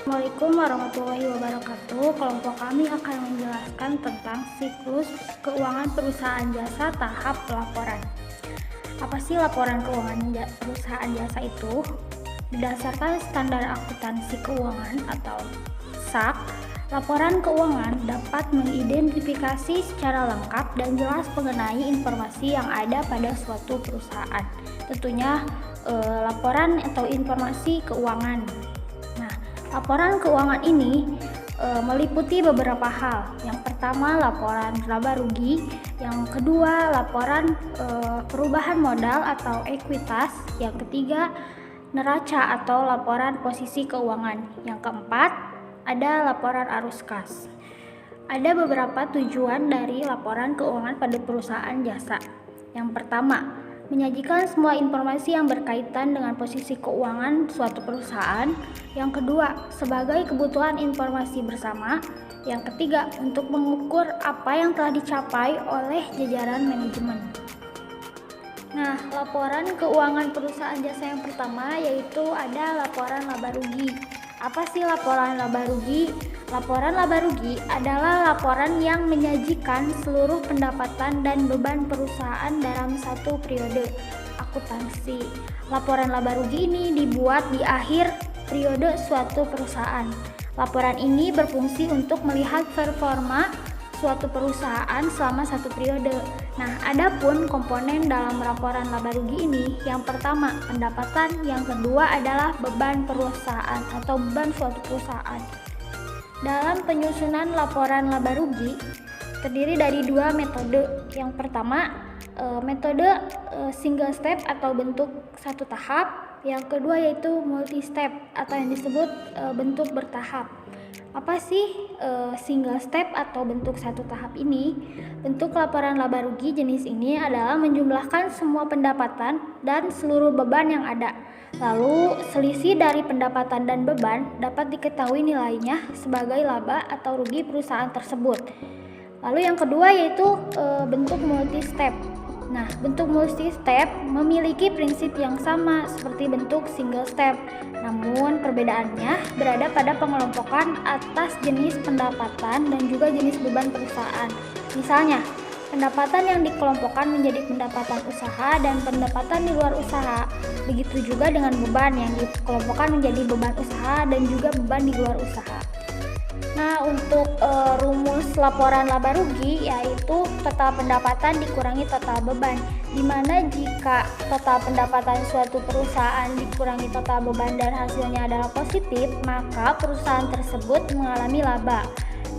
Assalamualaikum warahmatullahi wabarakatuh. Kelompok kami akan menjelaskan tentang siklus keuangan perusahaan jasa tahap laporan. Apa sih laporan keuangan perusahaan jasa itu? Berdasarkan standar akuntansi keuangan atau SAK, laporan keuangan dapat mengidentifikasi secara lengkap dan jelas mengenai informasi yang ada pada suatu perusahaan. Tentunya laporan atau informasi keuangan. Nah, laporan keuangan ini meliputi beberapa hal. Yang pertama, laporan laba rugi. Yang kedua, laporan perubahan modal atau ekuitas. Yang ketiga, neraca atau laporan posisi keuangan. Yang keempat, ada laporan arus kas. Ada beberapa tujuan dari laporan keuangan pada perusahaan jasa. Yang pertama, menyajikan semua informasi yang berkaitan dengan posisi keuangan suatu perusahaan. Yang kedua, sebagai kebutuhan informasi bersama. Yang ketiga, untuk mengukur apa yang telah dicapai oleh jajaran manajemen. Nah, laporan keuangan perusahaan jasa yang pertama yaitu ada laporan laba rugi. Apa sih laporan laba rugi? Laporan laba rugi adalah laporan yang menyajikan seluruh pendapatan dan beban perusahaan dalam satu periode akuntansi. Laporan laba rugi ini dibuat di akhir periode suatu perusahaan. Laporan ini berfungsi untuk melihat performa suatu perusahaan selama satu periode. Nah, adapun komponen dalam laporan laba rugi ini, yang pertama pendapatan, yang kedua adalah beban perusahaan atau beban suatu perusahaan. Dalam penyusunan laporan laba rugi terdiri dari dua metode. Yang pertama, metode single step atau bentuk satu tahap. Yang kedua yaitu multi step atau yang disebut bentuk bertahap. Apa sih single step atau bentuk satu tahap ini? Bentuk laporan laba rugi jenis ini adalah menjumlahkan semua pendapatan dan seluruh beban yang ada. Lalu selisih dari pendapatan dan beban dapat diketahui nilainya sebagai laba atau rugi perusahaan tersebut. Lalu yang kedua yaitu bentuk multi step. Nah, bentuk multi step memiliki prinsip yang sama seperti bentuk single step. Namun perbedaannya berada pada pengelompokan atas jenis pendapatan dan juga jenis beban perusahaan. Misalnya, pendapatan yang dikelompokkan menjadi pendapatan usaha dan pendapatan di luar usaha. Begitu juga dengan beban yang dikelompokkan menjadi beban usaha dan juga beban di luar usaha. Nah, untuk rumus laporan laba rugi yaitu total pendapatan dikurangi total beban, di mana jika total pendapatan suatu perusahaan dikurangi total beban dan hasilnya adalah positif, maka perusahaan tersebut mengalami laba.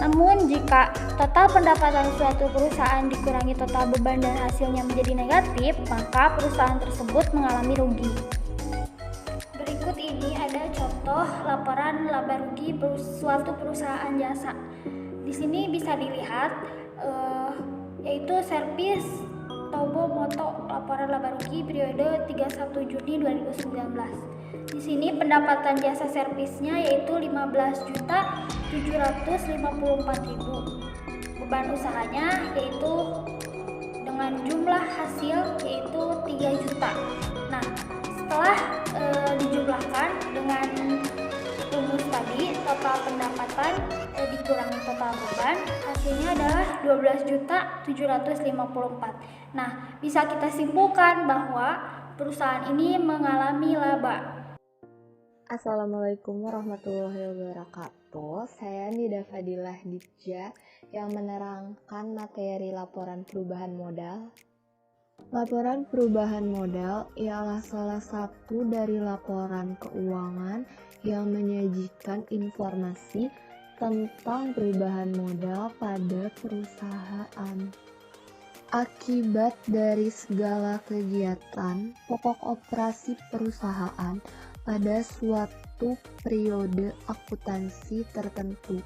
Namun jika total pendapatan suatu perusahaan dikurangi total beban dan hasilnya menjadi negatif, maka perusahaan tersebut mengalami rugi. Berikut ini ada contoh laporan laba rugi suatu perusahaan jasa. Di sini bisa dilihat yaitu servis Tobo Moto laporan laba rugi periode 31 Juni 2019. Di sini pendapatan jasa servisnya yaitu 15.754.000. Beban usahanya yaitu dengan jumlah hasil yaitu 3 juta. Nah, setelah dijumlahkan dengan rumus tadi, total pendapatan dikurangi total beban, hasilnya adalah 12.754. Nah, bisa kita simpulkan bahwa perusahaan ini mengalami laba. Assalamualaikum warahmatullahi wabarakatuh. Saya Nida Fadilah Ditja yang menerangkan materi laporan perubahan modal. Laporan perubahan modal ialah salah satu dari laporan keuangan yang menyajikan informasi tentang perubahan modal pada perusahaan. Akibat dari segala kegiatan pokok operasi perusahaan pada suatu periode akuntansi tertentu.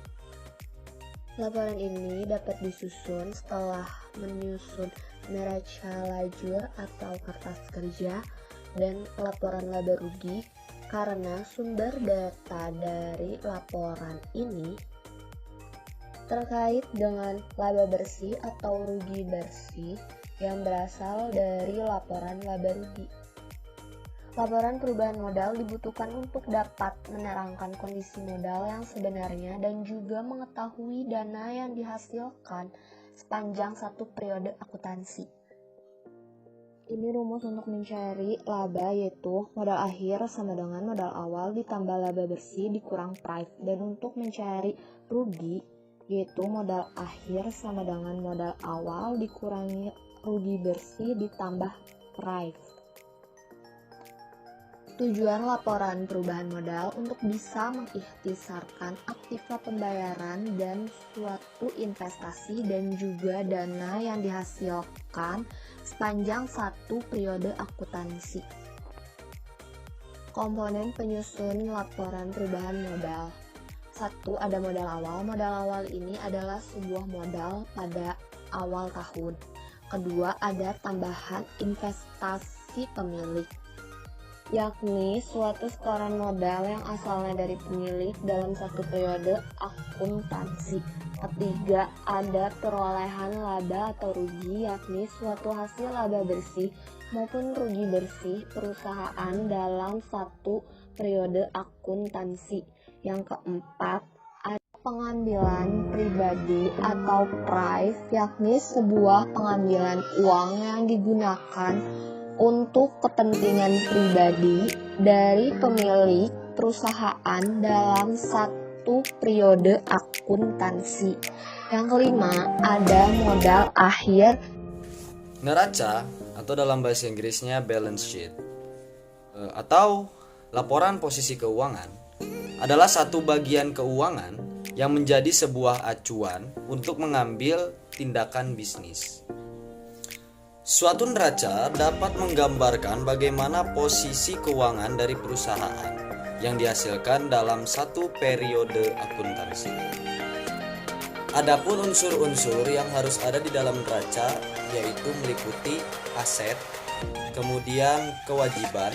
Laporan ini dapat disusun setelah menyusun neraca lajur atau kertas kerja dan laporan laba rugi karena sumber data dari laporan ini terkait dengan laba bersih atau rugi bersih yang berasal dari laporan laba rugi. Laporan perubahan modal dibutuhkan untuk dapat menerangkan kondisi modal yang sebenarnya dan juga mengetahui dana yang dihasilkan sepanjang satu periode akuntansi. Ini rumus untuk mencari laba, yaitu modal akhir sama dengan modal awal ditambah laba bersih dikurang price. Dan untuk mencari rugi, yaitu modal akhir sama dengan modal awal dikurangi rugi bersih ditambah price. Tujuan laporan perubahan modal untuk bisa mengikhtisarkan aktiva pembayaran dan suatu investasi dan juga dana yang dihasilkan sepanjang satu periode akuntansi. Komponen penyusun laporan perubahan modal. 1. Ada modal awal. Modal awal ini adalah sebuah modal pada awal tahun. Kedua, ada tambahan investasi pemilik, yakni suatu setoran modal yang asalnya dari pemilik dalam satu periode akuntansi. Ketiga, ada perolehan laba atau rugi, yakni suatu hasil laba bersih maupun rugi bersih perusahaan dalam satu periode akuntansi. Yang keempat, ada pengambilan pribadi atau price, yakni sebuah pengambilan uang yang digunakan untuk kepentingan pribadi dari pemilik perusahaan dalam satu periode akuntansi. Yang kelima, ada modal akhir. Neraca atau dalam bahasa Inggrisnya balance sheet atau laporan posisi keuangan adalah satu bagian keuangan yang menjadi sebuah acuan untuk mengambil tindakan bisnis. Suatu neraca dapat menggambarkan bagaimana posisi keuangan dari perusahaan yang dihasilkan dalam satu periode akuntansi. Adapun unsur-unsur yang harus ada di dalam neraca yaitu meliputi aset, kemudian kewajiban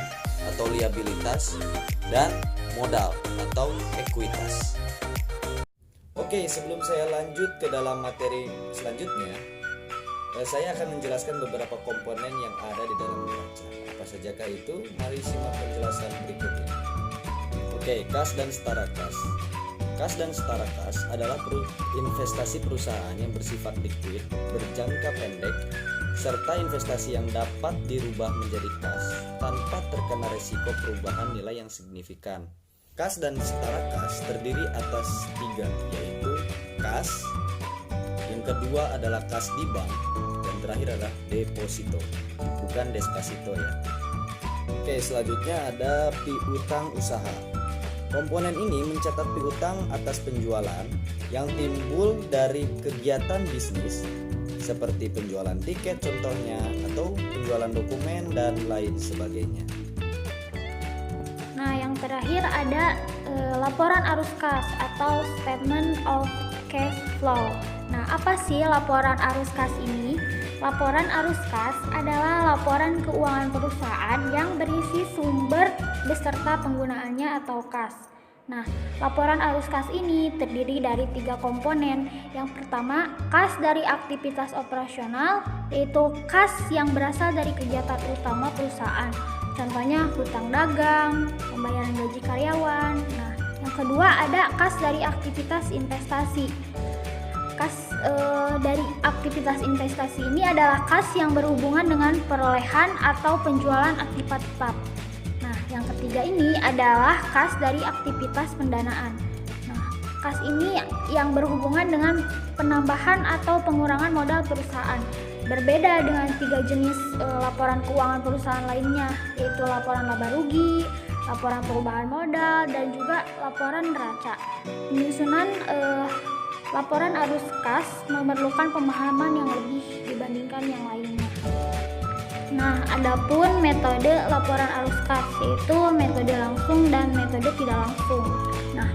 atau liabilitas, dan modal atau ekuitas. Oke, sebelum saya lanjut ke dalam materi selanjutnya, saya akan menjelaskan beberapa komponen yang ada di dalam neraca. Apa sajakah itu? Mari simak penjelasan berikut ini. Oke, kas dan setara kas. Kas dan setara kas adalah investasi perusahaan yang bersifat liquid, berjangka pendek, serta investasi yang dapat dirubah menjadi kas tanpa terkena risiko perubahan nilai yang signifikan. Kas dan setara kas terdiri atas 3, yaitu kas, yang kedua adalah kas di bank, dan terakhir adalah deposito, bukan despacito ya. Oke, selanjutnya ada piutang usaha. Komponen ini mencatat piutang atas penjualan yang timbul dari kegiatan bisnis seperti penjualan tiket contohnya, atau penjualan dokumen dan lain sebagainya. Nah, yang terakhir ada laporan arus kas atau statement of cash flow. Nah, apa sih laporan arus kas ini? Laporan arus kas adalah laporan keuangan perusahaan yang berisi sumber beserta penggunaannya atau kas. Nah, laporan arus kas ini terdiri dari 3 komponen. Yang pertama, kas dari aktivitas operasional, yaitu kas yang berasal dari kegiatan utama perusahaan. Contohnya hutang dagang, pembayaran gaji karyawan. Nah, yang kedua ada kas dari aktivitas investasi. Kas dari aktivitas investasi ini adalah kas yang berhubungan dengan perolehan atau penjualan akibat tetap. Nah, yang ketiga ini adalah kas dari aktivitas pendanaan. Nah, kas ini yang berhubungan dengan penambahan atau pengurangan modal perusahaan. Berbeda dengan 3 jenis laporan keuangan perusahaan lainnya, yaitu laporan laba rugi, laporan perubahan modal, dan juga laporan neraca. Penyusunan laporan arus kas memerlukan pemahaman yang lebih dibandingkan yang lainnya. Nah, adapun metode laporan arus kas, yaitu metode langsung dan metode tidak langsung. Nah,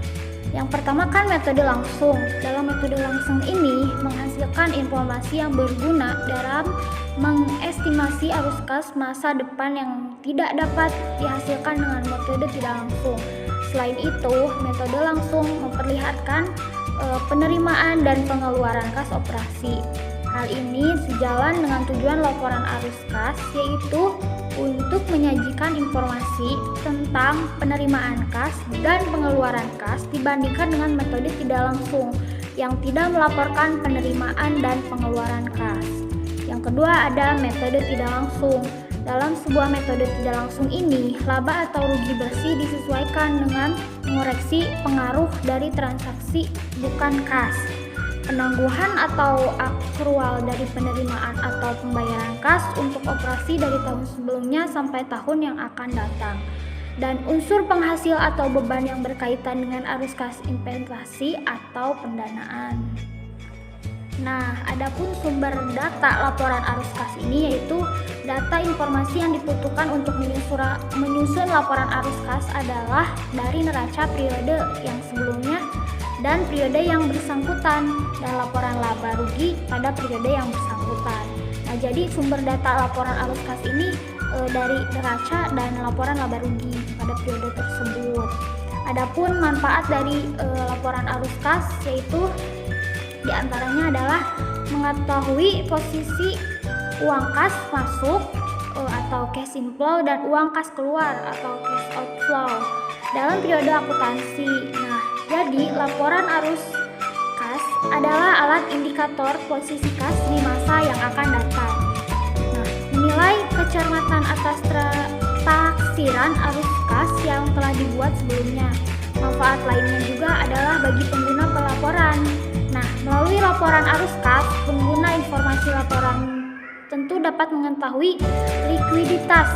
yang pertama kan metode langsung. Dalam metode langsung ini menghasilkan informasi yang berguna dalam mengestimasi arus kas masa depan yang tidak dapat dihasilkan dengan metode tidak langsung. Selain itu, metode langsung memperlihatkan penerimaan dan pengeluaran kas operasi. Hal ini sejalan dengan tujuan laporan arus kas, yaitu untuk menyajikan informasi tentang penerimaan kas dan pengeluaran kas dibandingkan dengan metode tidak langsung yang tidak melaporkan penerimaan dan pengeluaran kas. Yang kedua ada metode tidak langsung. Dalam sebuah metode tidak langsung ini, laba atau rugi bersih disesuaikan dengan mengoreksi pengaruh dari transaksi bukan kas, penangguhan atau akrual dari penerimaan atau pembayaran kas untuk operasi dari tahun sebelumnya sampai tahun yang akan datang, dan unsur penghasil atau beban yang berkaitan dengan arus kas investasi atau pendanaan. Nah, adapun sumber data laporan arus kas ini yaitu data informasi yang dibutuhkan untuk menyusun laporan arus kas adalah dari neraca periode yang sebelumnya dan periode yang bersangkutan dan laporan laba rugi pada periode yang bersangkutan. Nah, jadi sumber data laporan arus kas ini dari neraca dan laporan laba rugi pada periode tersebut. Adapun manfaat dari laporan arus kas yaitu diantaranya adalah mengetahui posisi uang kas masuk atau cash inflow dan uang kas keluar atau cash outflow dalam periode akuntansi. Nah, jadi laporan arus kas adalah alat indikator posisi kas di masa yang akan datang. Nah, menilai kecermatan atas taksiran arus kas yang telah dibuat sebelumnya. Manfaat lainnya juga adalah bagi pengguna pelaporan. Nah, melalui laporan arus kas, pengguna informasi laporan tentu dapat mengetahui likuiditas